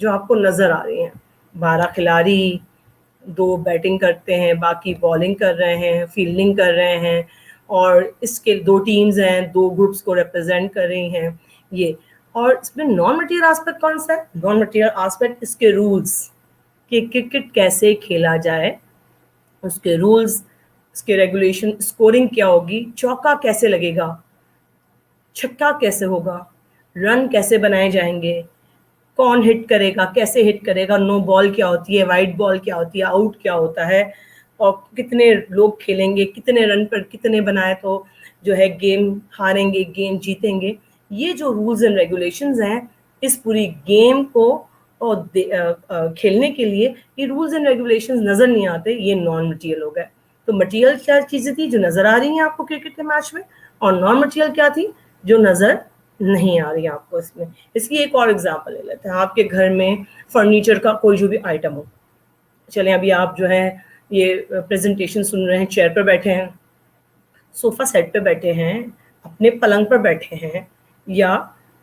جو آپ کو نظر آ رہی ہیں. 12 کھلاڑی، 2 بیٹنگ کرتے ہیں، باقی بالنگ کر رہے ہیں، فیلڈنگ کر رہے ہیں، اور اس کے 2 ٹیمز ہیں، 2 گروپس کو ریپرزینٹ کر رہی ہیں یہ. اور اس میں نان مٹیریل آسپیکٹ کون سا ہے؟ نان مٹیریل آسپیکٹ اس کے رولز، کہ کرکٹ کیسے کھیلا جائے، اس کے رولز، اس کے ریگولیشن، اسکورنگ کیا ہوگی، چوکا کیسے لگے گا، چھکا کیسے ہوگا، رن کیسے بنائے جائیں گے، کون ہٹ کرے گا، کیسے ہٹ کرے گا، نو بال کیا ہوتی ہے، وائٹ بال کیا ہوتی ہے، آؤٹ کیا ہوتا ہے، اور کتنے لوگ کھیلیں گے، کتنے رن پر کتنے بنائے تو جو ہے گیم ہاریں گے، گیم جیتیں گے. یہ جو رولز اینڈ ریگولیشنز ہیں اس پوری گیم کو اور کھیلنے کے لیے یہ رولز اینڈ ریگولیشنز نظر نہیں آتے، یہ نان مٹیریل ہو گئے. تو مٹیریل کیا چیزیں تھی جو نظر آ رہی ہیں آپ کو کرکٹ کے میچ میں، اور نان مٹیریل کیا تھی جو نظر نہیں آ رہی آپ کو اس میں. اس کی ایک اور ایگزامپل لے لیتے ہیں. آپ کے گھر میں فرنیچر کا کوئی جو بھی آئٹم ہو، چلیں ابھی آپ جو ہے یہ پریزنٹیشن سن رہے ہیں، چیئر پہ بیٹھے ہیں، صوفہ سیٹ پہ بیٹھے ہیں، اپنے پلنگ پر بیٹھے ہیں، یا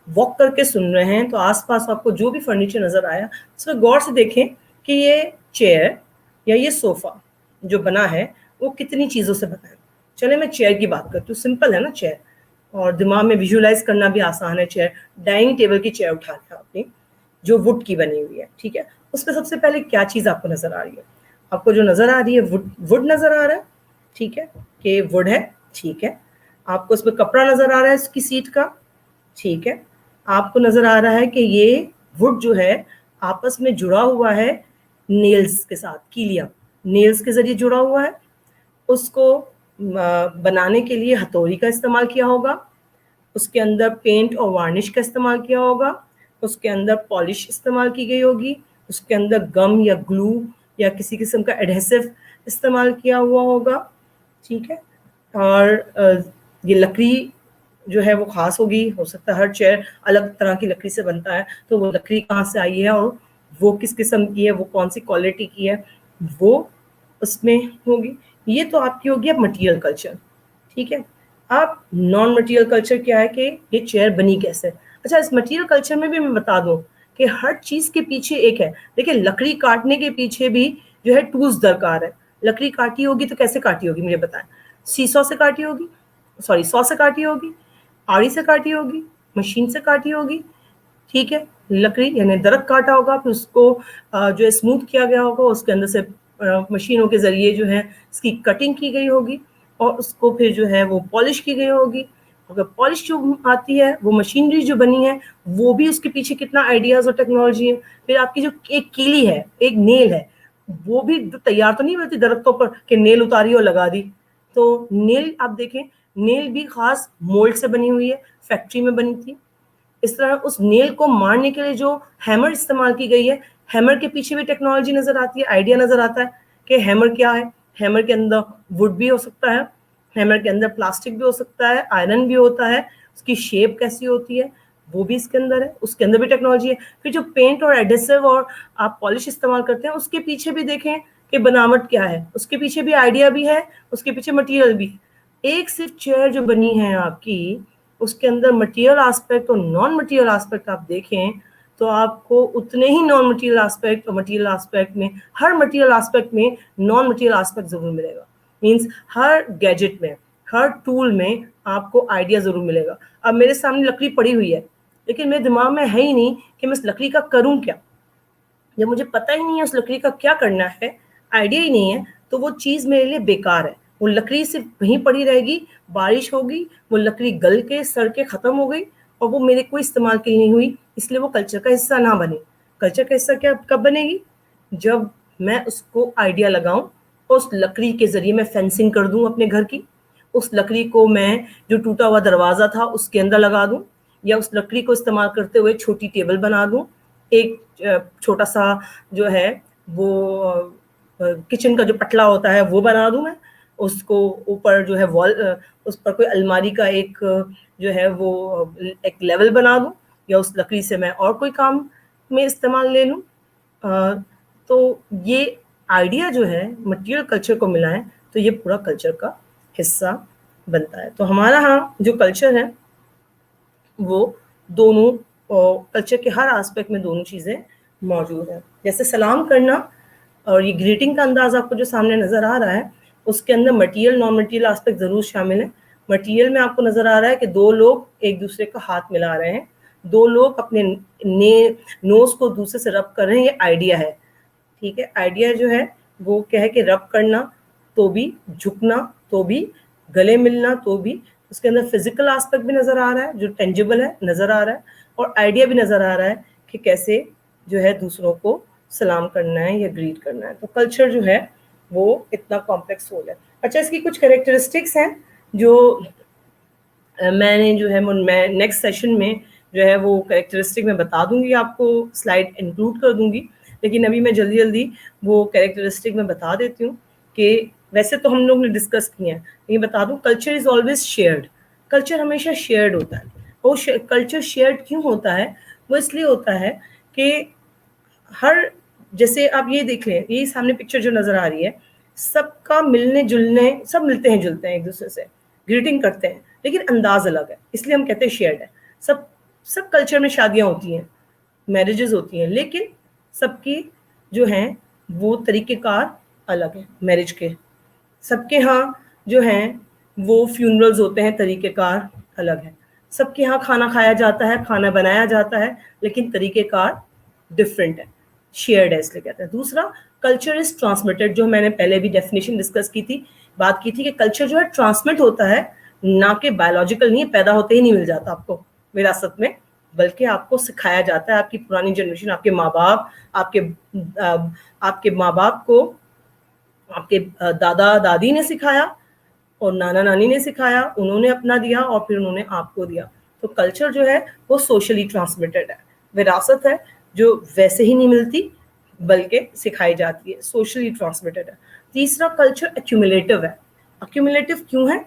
واک کر کے سن رہے ہیں، تو آس پاس آپ کو جو بھی فرنیچر نظر آیا اس میں غور سے دیکھیں کہ یہ چیئر یا یہ صوفہ جو بنا ہے وہ کتنی چیزوں سے بنا ہے. چلے میں چیئر کی بات کرتی ہوں. سمپل ہے نا چیئر، اور دماغ میں ویژولائز کرنا بھی آسان ہے. چیئر، ڈائننگ ٹیبل کی چیئر اٹھا لیا آپ نے جو وڈ کی بنی ہوئی ہے، ٹھیک ہے. اس پہ سب سے پہلے کیا چیز آپ کو نظر آ رہی ہے؟ آپ کو جو نظر آ رہی ہے وڈ نظر آ رہا ہے، ٹھیک ہے، کہ وڈ ہے، ٹھیک ہے. آپ کو اس پہ کپڑا نظر آ رہا ہے اس کی سیٹ کا، ٹھیک ہے. آپ کو نظر آ رہا ہے کہ یہ وڈ جو ہے آپس میں جڑا ہوا ہے نیلز کے ساتھ، کیلیا نیلز کے ذریعے جڑا ہوا ہے. اس کو بنانے کے لیے ہتھوڑی کا استعمال کیا ہوگا، اس کے اندر پینٹ اور وارنش کا استعمال کیا ہوگا، اس کے اندر پالش استعمال کی گئی ہوگی، اس کے اندر گم یا گلو یا کسی قسم کا ایڈہیسو استعمال کیا ہوا ہوگا، ٹھیک ہے. اور یہ لکڑی جو ہے وہ خاص ہوگی. ہو سکتا ہے ہر چیئر الگ طرح کی لکڑی سے بنتا ہے، تو وہ لکڑی کہاں سے آئی ہے اور وہ کس قسم کی ہے، وہ کون سی کوالٹی کی ہے، وہ اس میں ہوگی. یہ تو آپ کی ہوگی اب مٹیریل کلچر، ٹھیک ہے. اب نان مٹیریل کلچر کیا ہے کہ یہ چیئر بنی کیسے. اچھا، اس مٹیریل کلچر میں بھی میں بتا دوں کہ ہر چیز کے پیچھے ایک ہے. دیکھیں لکڑی کاٹنے کے پیچھے بھی جو ہے ٹولز درکار ہے. لکڑی کاٹی ہوگی تو کیسے کاٹی ہوگی مجھے بتائیں. سیسو سے کاٹی ہوگی، سوری سو سے کاٹی ہوگی، آڑی سے کاٹی ہوگی، مشین سے کاٹی ہوگی، ٹھیک ہے. لکڑی یعنی درخت کاٹا ہوگا، پھر اس کو جو ہے اسموتھ کیا گیا ہوگا، اس کے اندر سے مشینوں کے ذریعے جو ہے اس کی کٹنگ کی گئی ہوگی، اور اس کو پھر جو ہے وہ پالش کی گئی ہوگی. اگر پالش جو آتی ہے وہ مشینری جو بنی ہے وہ بھی اس کے پیچھے کتنا آئیڈیاز اور ٹیکنالوجی ہے. پھر آپ کی جو ایک کیلی ہے، ایک نیل ہے، وہ بھی تیار تو نہیں ہوتی درختوں پر کہ نیل اتاری اور لگا دی. تو نیل آپ دیکھیں، نیل بھی خاص مولڈ سے بنی ہوئی ہے، فیکٹری میں بنی تھی. اس طرح اس نیل کو مارنے کے لیے جو ہیمر استعمال کی گئی ہے، ہیمر کے پیچھے بھی ٹیکنالوجی نظر آتی ہے، آئیڈیا نظر آتا ہے کہ ہیمر کیا ہے. ہیمر کے اندر وڈ بھی ہو سکتا ہے، ہیمر کے اندر پلاسٹک بھی ہو سکتا ہے، آئرن بھی ہوتا ہے، اس کی شیپ کیسی ہوتی ہے وہ بھی اس کے اندر ہے، اس کے اندر بھی ٹیکنالوجی ہے. پھر جو پینٹ اور ایڈہیسو اور آپ پالش استعمال کرتے ہیں اس کے پیچھے بھی دیکھیں کہ بناوٹ کیا ہے، اس کے پیچھے بھی آئیڈیا بھی ہے، اس کے پیچھے مٹیریل بھی ہے. ایک صرف چیئر جو بنی ہے آپ کی، اس کے اندر مٹیریل آسپیکٹ اور نان مٹیریل آسپیکٹ آپ دیکھیں تو آپ کو اتنے ہی نان مٹیریل آسپیکٹ اور مٹیریل آسپیکٹ میں، ہر مٹیریل آسپیکٹ میں نان مٹیریل آسپیکٹ ضرور ملے گا. مینس ہر گیجٹ میں، ہر ٹول میں آپ کو آئیڈیا ضرور ملے گا. اب میرے سامنے لکڑی پڑی ہوئی ہے، لیکن میرے دماغ میں ہے ہی نہیں کہ میں اس لکڑی کا کروں کیا. جب مجھے پتہ ہی نہیں ہے اس لکڑی کا کیا کرنا ہے، آئیڈیا ہی نہیں ہے، تو وہ چیز میرے لیے بیکار ہے. وہ لکڑی صرف وہیں پڑی رہے گی، بارش ہوگی، وہ لکڑی گل کے سڑ کے ختم ہو گئی، اور وہ میرے کوئی استعمال کی نہیں ہوئی، اس لیے وہ کلچر کا حصہ نہ بنے. کلچر کا حصہ کیا کب بنے گی؟ جب میں اس کو آئیڈیا لگاؤں، اس لکڑی کے ذریعے میں فینسنگ کر دوں اپنے گھر کی، اس لکڑی کو میں جو ٹوٹا ہوا دروازہ تھا اس کے اندر لگا دوں، یا اس لکڑی کو استعمال کرتے ہوئے چھوٹی ٹیبل بنا دوں، ایک چھوٹا سا جو ہے وہ کچن کا جو پٹلا ہوتا ہے وہ بنا دوں میں، اس کو اوپر جو ہے وال، اس پر کوئی الماری کا ایک جو ہے وہ ایک لیول بنا دوں، یا اس لکڑی سے میں اور کوئی کام میں استعمال لے لوں. تو یہ آئیڈیا جو ہے مٹیریل کلچر کو ملا ہے تو یہ پورا کلچر کا حصہ بنتا ہے. تو ہمارا ہاں جو کلچر ہے وہ دونوں کلچر کے ہر آسپیکٹ میں دونوں چیزیں موجود ہے. جیسے سلام کرنا اور یہ گریٹنگ کا انداز آپ کو جو سامنے نظر آ رہا ہے, اس کے اندر مٹیریل نان مٹیریل آسپیکٹ ضرور شامل ہیں. مٹیریل میں آپ کو نظر آ رہا ہے کہ دو لوگ ایک دوسرے کا ہاتھ ملا رہے ہیں, دو لوگ اپنے نوز کو دوسرے سے رب کر رہے ہیں, یہ آئیڈیا ہے. ٹھیک ہے, آئیڈیا جو ہے وہ کیا ہے کہ رب کرنا تو بھی, جھکنا تو بھی, گلے ملنا تو بھی. اس کے اندر فزیکل آسپیکٹ بھی نظر آ رہا ہے جو ٹینجیبل ہے, نظر آ رہا ہے, اور آئیڈیا بھی نظر آ رہا ہے کہ کیسے جو ہے دوسروں کو سلام کرنا ہے یا گریٹ کرنا ہے. تو کلچر جو ہے وہ اتنا کمپلیکس ہو گیا. اچھا, اس کی کچھ کریکٹرسٹکس ہیں جو میں نے جو ہے میں نیکسٹ سیشن میں جو ہے وہ کریکٹرسٹک میں بتا دوں گی, آپ کو سلائڈ انکلوڈ کر دوں گی. لیکن ابھی میں جلدی جلدی وہ کریکٹرسٹک میں بتا دیتی ہوں کہ ویسے تو ہم لوگ نے ڈسکس کیے ہیں, لیکن بتا دوں culture is always shared. Culture ہمیشہ شیئرڈ ہوتا ہے. وہ کلچر شیئرڈ کیوں ہوتا ہے؟ وہ اس لیے ہوتا ہے کہ ہر, جیسے آپ یہ دیکھ لیں, یہ سامنے پکچر جو نظر آ رہی ہے, سب کا ملنے جلنے, سب ملتے ہیں جلتے ہیں ایک دوسرے سے, گریٹنگ کرتے ہیں, لیکن انداز الگ ہے, اس لیے ہم کہتے ہیں شیئرڈ ہے. سب کلچر میں شادیاں ہوتی ہیں, میرجز ہوتی ہیں, لیکن سب کی جو ہیں وہ طریقہ کار الگ ہیں میرج کے. سب کے ہاں جو ہیں وہ فیونرلز ہوتے ہیں, طریقہ کار الگ ہے. سب کے ہاں کھانا کھایا جاتا ہے, کھانا بنایا جاتا ہے, لیکن طریقہ کار ڈفرینٹ ہے, شیئرڈ ہے اس لیے کہتے ہیں. دوسرا, کلچر از ٹرانسمیٹڈ, جو میں نے پہلے بھی ڈیفینیشن ڈسکس کی تھی, بات کی تھی کہ کلچر جو ہے ٹرانسمٹ ہوتا ہے, نہ کہ بایولوجیکل نہیں ہے, پیدا ہوتے ہی نہیں مل جاتا آپ کو وراثت میں, بلکہ آپ کو سکھایا جاتا ہے. آپ کی پرانی جنریشن, آپ کے ماں باپ, آپ کے ماں باپ کو آپ کے دادا دادی نے سکھایا, اور نانا نانی نے سکھایا, انہوں نے اپنا دیا, اور پھر انہوں نے آپ کو دیا. تو کلچر جو ہے وہ سوشلی ٹرانسمیٹڈ ہے, وراثت ہے جو ویسے ہی نہیں ملتی بلکہ سکھائی جاتی ہے, سوشلی ٹرانسمیٹڈ ہے. تیسرا, کلچر ایکومولیٹو ہے. ایکومولیٹو کیوں ہے؟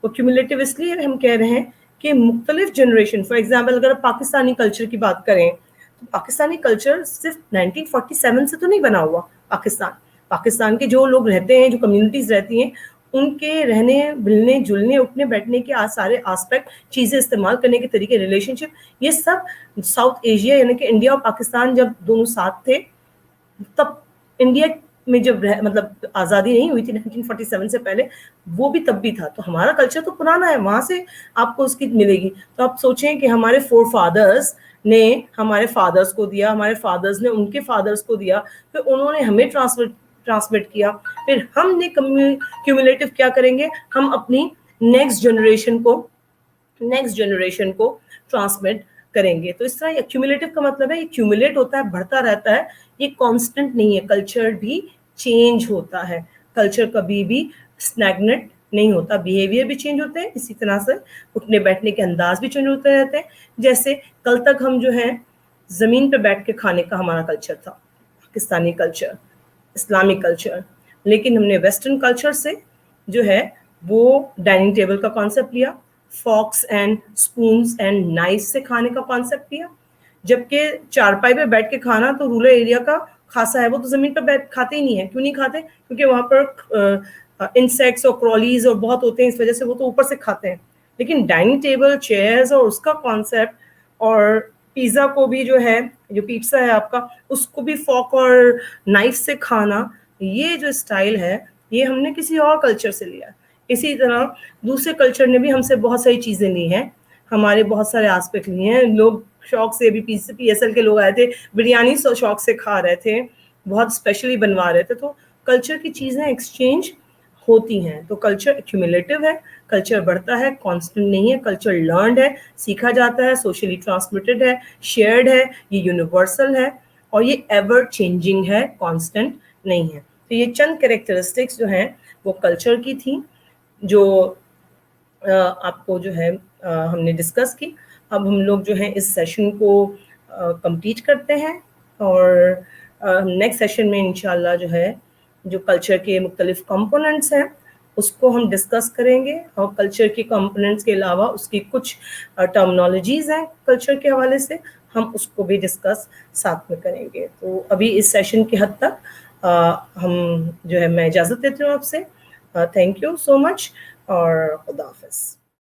ایکومولیٹو اس لیے ہم کہہ رہے ہیں کہ مختلف جنریشن, فار ایگزامپل اگر پاکستانی کلچر کی بات کریں تو پاکستانی کلچر صرف 1947 سے تو نہیں بنا ہوا. پاکستان کے جو لوگ رہتے ہیں, جو کمیونٹیز رہتی ہیں, ان کے رہنے ملنے جلنے اٹھنے بیٹھنے کے سارے آسپیکٹ, چیزیں استعمال کرنے کے طریقے, ریلیشن شپ, یہ سب ساؤتھ ایشیا یعنی کہ انڈیا اور پاکستان جب دونوں ساتھ تھے, تب انڈیا میں جب مطلب آزادی نہیں ہوئی تھی 1947 سے پہلے, وہ بھی تب بھی تھا. تو ہمارا کلچر تو پرانا ہے, وہاں سے آپ کو اس کی ملے گی. تو آپ سوچیں کہ ہمارے فور فادرز نے ہمارے فادرز کو دیا, ہمارے فادرز نے ان کے فادرز کو دیا, پھر انہوں نے ہمیں ٹرانسمٹ کیا, پھر ہم نے کیومولیٹو کیا کریں گے, ہم اپنی نیکسٹ جنریشن کو ٹرانسمٹ کریں گے. تو اس طرح ایکومولیٹو کا مطلب ہے یہ کیومولیٹ ہوتا ہے, بڑھتا رہتا ہے, یہ کانسٹنٹ نہیں ہے. کلچر بھی چینج ہوتا ہے, کلچر کبھی بھی اسٹیگننٹ نہیں ہوتا. بیہیویئر بھی چینج ہوتے ہیں, اسی طرح سے اٹھنے بیٹھنے کے انداز بھی چینج ہوتے رہتے ہیں. جیسے کل تک ہم جو ہیں زمین پہ بیٹھ کے کھانے کا ہمارا کلچر تھا, پاکستانی کلچر, اسلامک کلچر, لیکن ہم نے ویسٹرن کلچر سے جو ہے وہ ڈائننگ ٹیبل کا کانسیپٹ لیا, forex and spoons and knife سے کھانے کا کانسیپٹ لیا. جبکہ چارپائی پہ بیٹھ کے کھانا تو رورل ایریا کا خاصا ہے, وہ تو زمین پہ بیٹھ کھاتے ہی نہیں ہے. کیوں نہیں کھاتے؟ کیونکہ وہاں پر انسیکٹس اور کرالز اور بہت ہوتے ہیں, اس وجہ سے وہ تو اوپر سے کھاتے ہیں. لیکن ڈائننگ ٹیبل, چیئرز اور اس کا کانسیپٹ, اور پیزا کو بھی جو ہے, جو پیزا ہے آپ کا, اس کو بھی فورک اور نائف سے کھانا, یہ جو اسٹائل ہے یہ ہم نے کسی اور کلچر سے لیا. اسی طرح دوسرے کلچر نے بھی ہم سے بہت ساری چیزیں لی ہیں, ہمارے بہت سارے آسپیکٹ لیے ہیں. لوگ شوق سے بھی پی ایس ایل کے لوگ آئے تھے, بریانی شوق سے کھا رہے تھے, بہت اسپیشلی بنوا رہے تھے. تو کلچر کی چیزیں ایکسچینج ہوتی ہیں. تو کلچر ایکومولیٹو ہے, کلچر بڑھتا ہے, کانسٹنٹ نہیں ہے. کلچر لرنڈ ہے, سیکھا جاتا ہے, سوشلی ٹرانسمیٹڈ ہے, شیئرڈ ہے, یہ یونیورسل ہے, اور یہ ایور چینجنگ ہے, کانسٹنٹ نہیں ہے. تو یہ چند کریکٹرسٹکس جو ہیں وہ کلچر کی تھیں, جو آپ کو جو ہے ہم نے ڈسکس کی. اب ہم لوگ جو ہیں اس سیشن کو کمپلیٹ کرتے ہیں, اور نیکسٹ سیشن میں انشاءاللہ جو ہے جو کلچر کے مختلف کمپوننٹس ہیں اس کو ہم ڈسکس کریں گے, اور کلچر کے کمپوننٹس کے علاوہ اس کی کچھ ٹرمنالوجیز ہیں کلچر کے حوالے سے, ہم اس کو بھی ڈسکس ساتھ میں کریں گے. تو ابھی اس سیشن کی حد تک ہم جو ہے میں اجازت دیتی ہوں آپ سے. تھینک یو سو مچ, اور خدا حافظ.